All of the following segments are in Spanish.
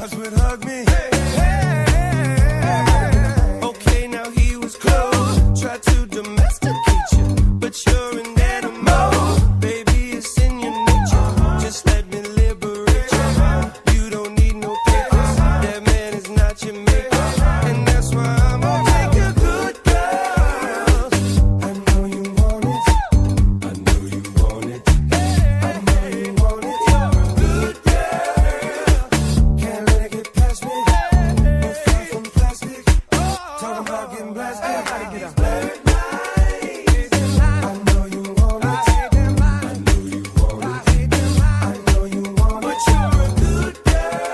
guys would hug me. Okay, now he was close. Tried to domesticate you, but you're an animal. Baby, it's in your nature. Just let me liberate you. You don't need no papers. That man is not your maker, and that's why I'm gonna take a good girl. I know you want it. I know you want it. I know you want it. You're a good girl. Can't let it get past me. No far from plastic. Talking about getting blasted. Everybody get up. I know you want it. I know you want it. I know you want it. But you're a good girl.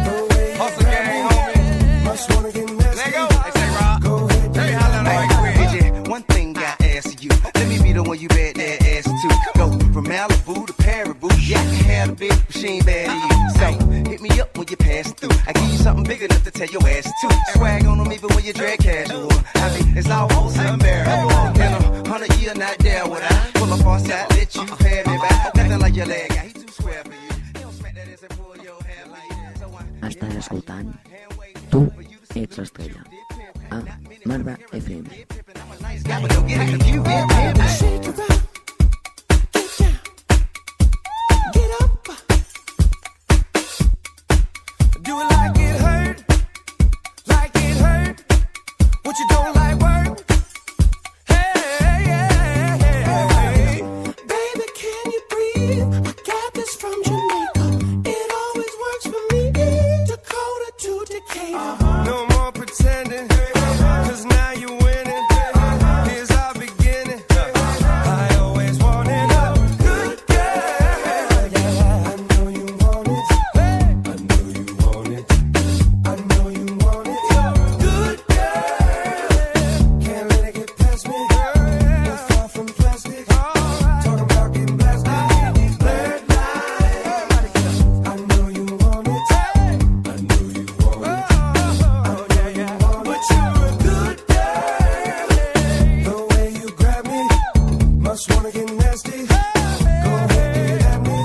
The way you Hustle gang, homie. must wanna get nasty. Let go. Hey, say Rob. Go ahead, Let me holler like Hey, yeah, one thing I ask you. Let me be the one you bet that ass to. Go from Malibu to Paribu. Yeah, I can have a big machine bad to you. So hit me up when you pass through. I give you something big enough to tell your ass to. Swag on them even when you drag casual. I mean, it's almost unbearable. In 100 years, not there would I pull up on side, let you pay me back. Nothing like your leg guy, he too square for you. He don't smack that ass and pull your hair like that. So Estàs escoltant Tu ets l'estrella a Marva FM. I'm a nice guy, but don't get it confused. Yeah, Shake it up, get down, get up. Do it like it hurt, like it hurt. What you don't like work? Hey, baby, can you breathe? I got this from Jamaica. It always works for me. Dakota to Decatur. No more pretending, 'cause now you're winning. Here's our beginning. I always wanted a good girl. Yeah, I know you want it. I know you want it. I know you want it. You're a good girl. Can't let it get past me. No far from plastic. Talking about getting blasted. These blurred lines. I know you want it. I know you want it. But you're a good girl. The way you grab me, must wanna get nasty. Go ahead, get at me.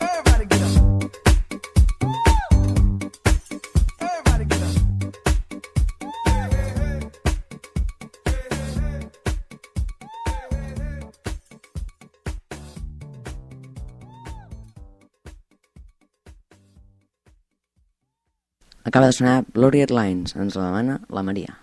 Everybody get up. Everybody get up. Acaba de sonar Blurred Lines, ens la demana la Maria.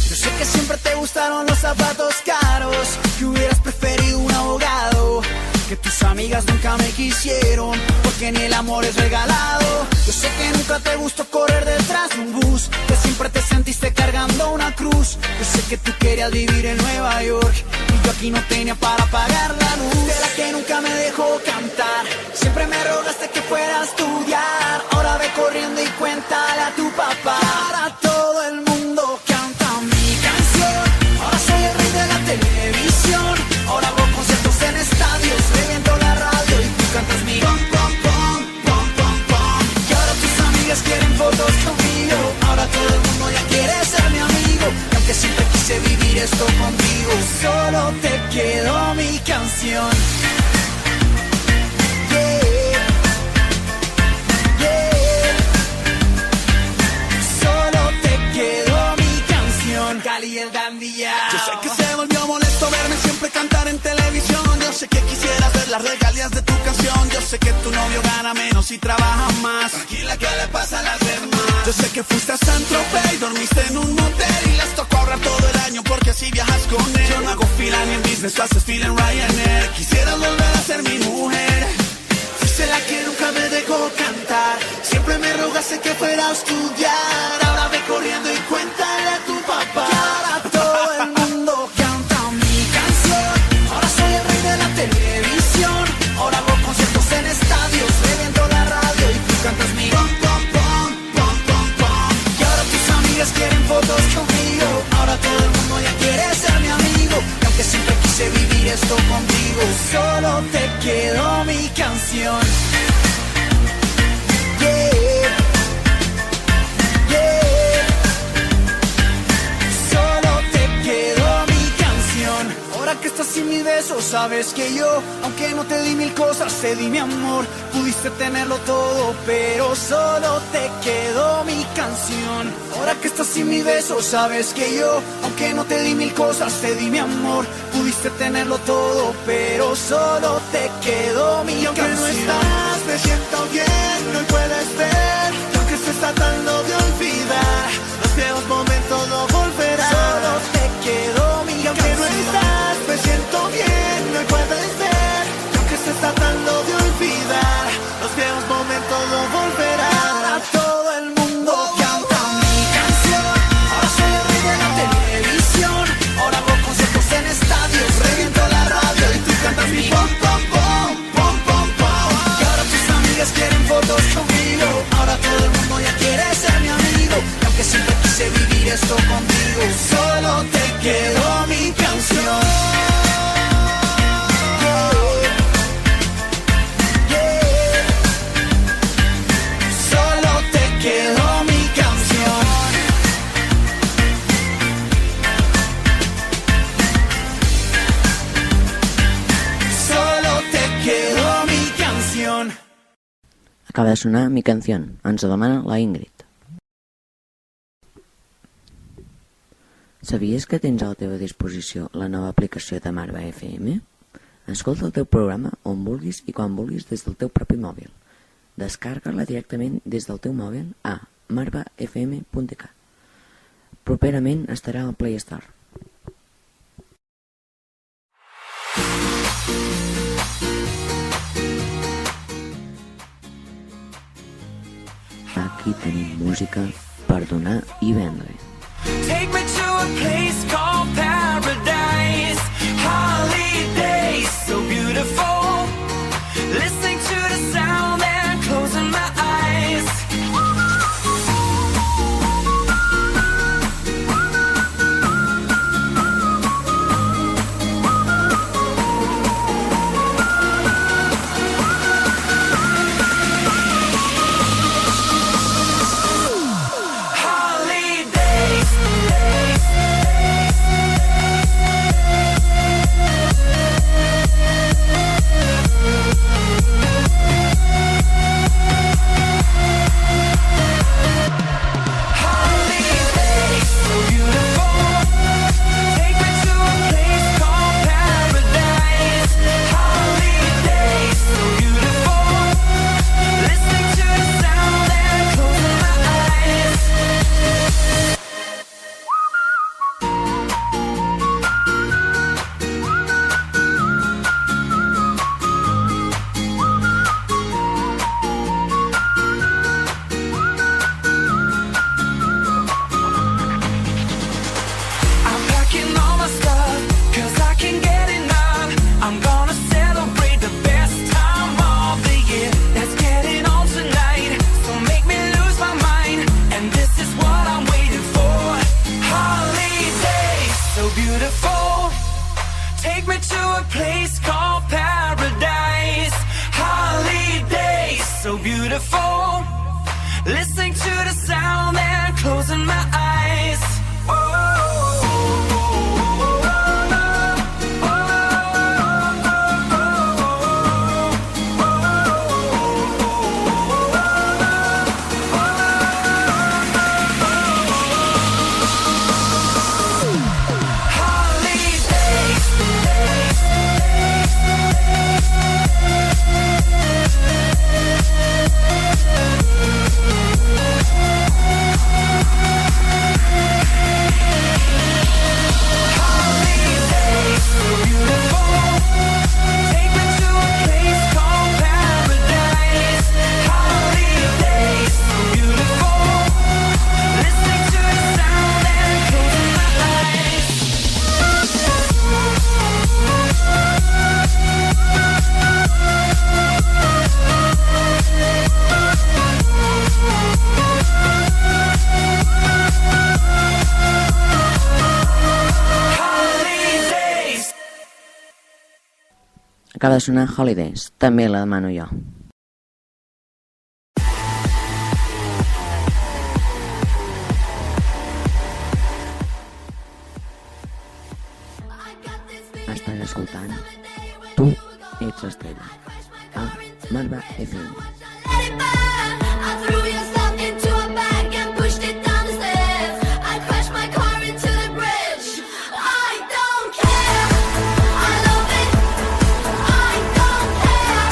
Yo sé que siempre te gustaron los zapatos caros, que hubieras preferido un abogado, que tus amigas nunca me quisieron, porque ni el amor es regalado. Yo sé que nunca te gustó correr detrás de un bus, que siempre te sentiste cargando una cruz. Yo sé que tú querías vivir en Nueva York, y yo aquí no tenía para pagar la luz. De la que nunca me dejó cantar, siempre me rogaste que fuera a estudiar. Ahora ve corriendo y cuéntale a tu papá. Para todo el mundo canta mi canción. Ahora soy el rey de la televisión. Ahora hago conciertos en estadios, reviento la radio y tú cantas mi pom, pom, pom, pom, pom, pom. Y ahora tus amigas quieren fotos conmigo. Ahora todo el mundo ya quiere ser mi amigo. Y aunque siempre quise vivir esto contigo, solo te quedó mi canción. Yeah, yeah. Solo te quedó mi canción. Cali el Dandy ya. Yo sé que se volvió molesto verme siempre cantar en televisión. Yo sé que quisieras ver las regalías de tu canción. Yo sé que tu novio gana menos y trabaja más. Tranquila, ¿qué le pasa a las demás? Yo sé que fuiste a Saint-Tropez y dormiste en un motel y les tocó ahorrar todo el año porque así viajas con él. Yo no hago fila ni en business, tú haces fila en Ryanair. Quisieras volver a ser mi mujer. Fuiste la que nunca me dejó cantar. Siempre me rogaste que fuera a estudiar. Ahora ve corriendo y cuéntale a tu papá. Que ahora todo el mundo canta mi canción. Ahora soy el rey de la televisión. Ahora hago conciertos en estadios, reviento la radio y tú cantas mi pom, pom, pom, pom, pom, pom. Y ahora tus amigas quieren fotos conmigo. Ahora todo el mundo ya quiere ser mi amigo. Y aunque siempre quise vivir esto contigo, solo te quedó mi canción. Yeah. sabes que yo, aunque no te di mil cosas, te di mi amor. Pudiste tenerlo todo, pero solo te quedó mi canción. Ahora que estás sin mi beso, sabes que yo, aunque no te di mil cosas, te di mi amor. Pudiste tenerlo todo, pero solo te quedó mi canción. Y aunque no estás, me siento bien, no puedes ver. Y aunque estés tratando de olvidar, los viejos momentos no volverán. Solo te quedó mi Y aunque no canción. estás, me siento bien, no puedes ver. Y aunque estés tratando de olvidar, los viejos momentos no volverán. Ahora todo el mundo canta mi canción. Ahora soy el rey de la televisión. Ahora hago conciertos en estadios, reviento la radio y tú cantas mi pom pom pom pom pom pom. Y ahora tus amigas quieren fotos conmigo. Ahora todo el mundo ya quiere ser mi amigo. Y aunque siempre quise vivir esto contigo, solo te quedó mi canción. Solo te quedó mi canción. Solo te quedó mi canción. Acaba de sonar Mi Canción. Ens ho demana la Ingrid. Sabies que tens a la teva disposició la nova aplicació de Marva FM? Escolta el teu programa on vulguis i quan vulguis des del teu propi mòbil. Descarga-la directament des del teu mòbil a marvafm.cat. Properament estarà al Play Store. Aquí tenim música per donar i vendre. Take me to a place called paradise. Holidays so beautiful. Listening to the sound and closing my eyes. Beautiful, listening to the sound and closing my eyes. Acaba de sonar Holidays, també la demano jo. Estàs escoltant ets l'estrella. A Marva FM. Let it burn. I threw your stuff into a bag and pushed it down the stairs. I crashed my car into the bridge. I don't care. I love it. I don't care.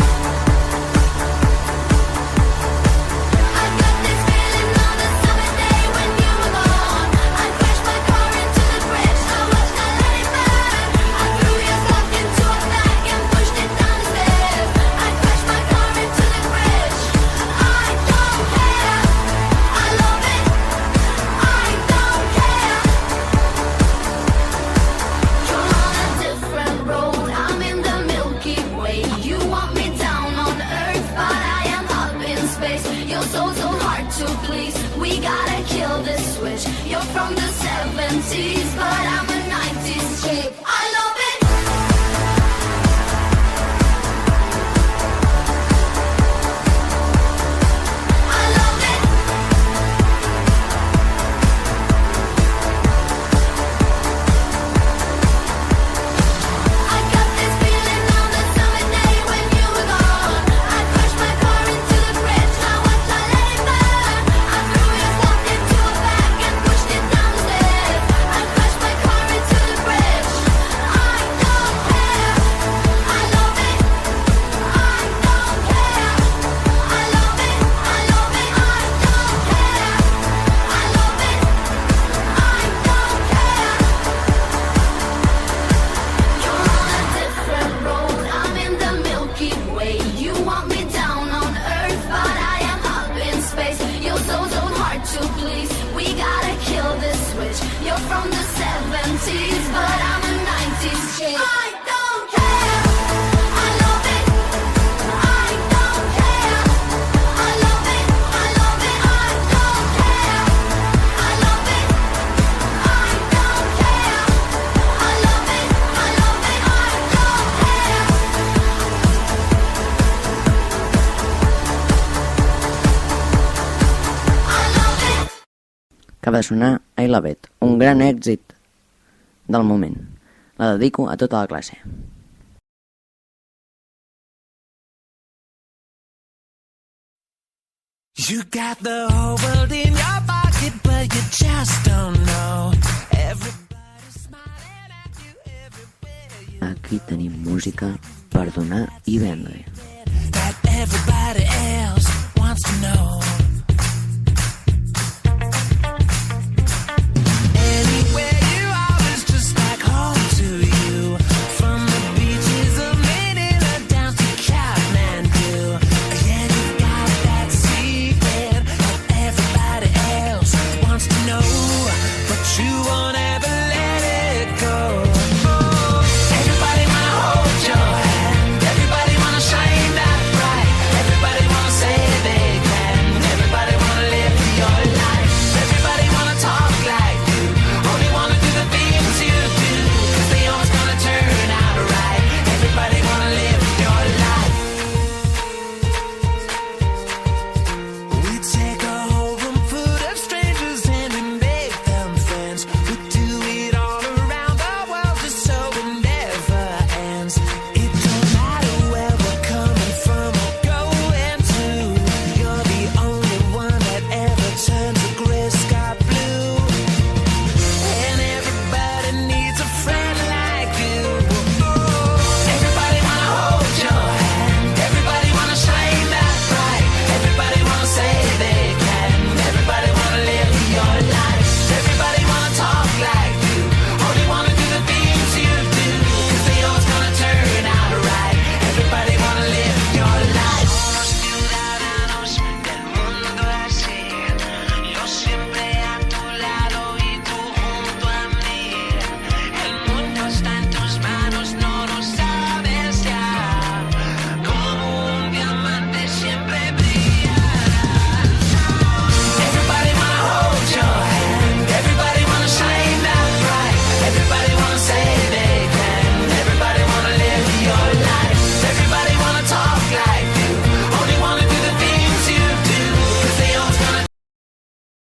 I got this feeling on a summer day when you were gone. I crashed my car into the bridge. I watched I let it burn. I threw your stuff into a bag and pushed it down the stairs. I crashed my car into the bridge. I don't care. I love it. I don't care. You're on a different road. I'm in the Milky Way. You want me down on earth, but I am up in space. You're so hard to please. We gotta kill this switch. You're from the 70s, but I'm a 90s chick. I love it. I love it. I got this feeling on the summer day when you were gone. I crashed my car into the bridge. I watched I let it burn. I threw your stuff into a bag and pushed it down the stairs. I crashed my car into the bridge. I don't care. I love it. I don't care. I love it. I love it. I don't care. I love it. I don't care. You're on a different road. I'm in the Milky Way. You want me down on earth, but I am up in space. You're so hard to please. We gotta kill this switch. You're from the 70s, but I'm a 90s chick. I don't care. I love it. I don't care. I love it. I love it. I don't care. I love it. I don't care. I love it. I love it. I don't care. I love it. Acaba de sonar I Love It, un gran èxit del moment. La dedico a tota la classe. You got the whole world in your pocket, but you just don't know. Everybody's smiling at you everywhere. Aquí tenim música per donar i vendre. That everybody else wants to know.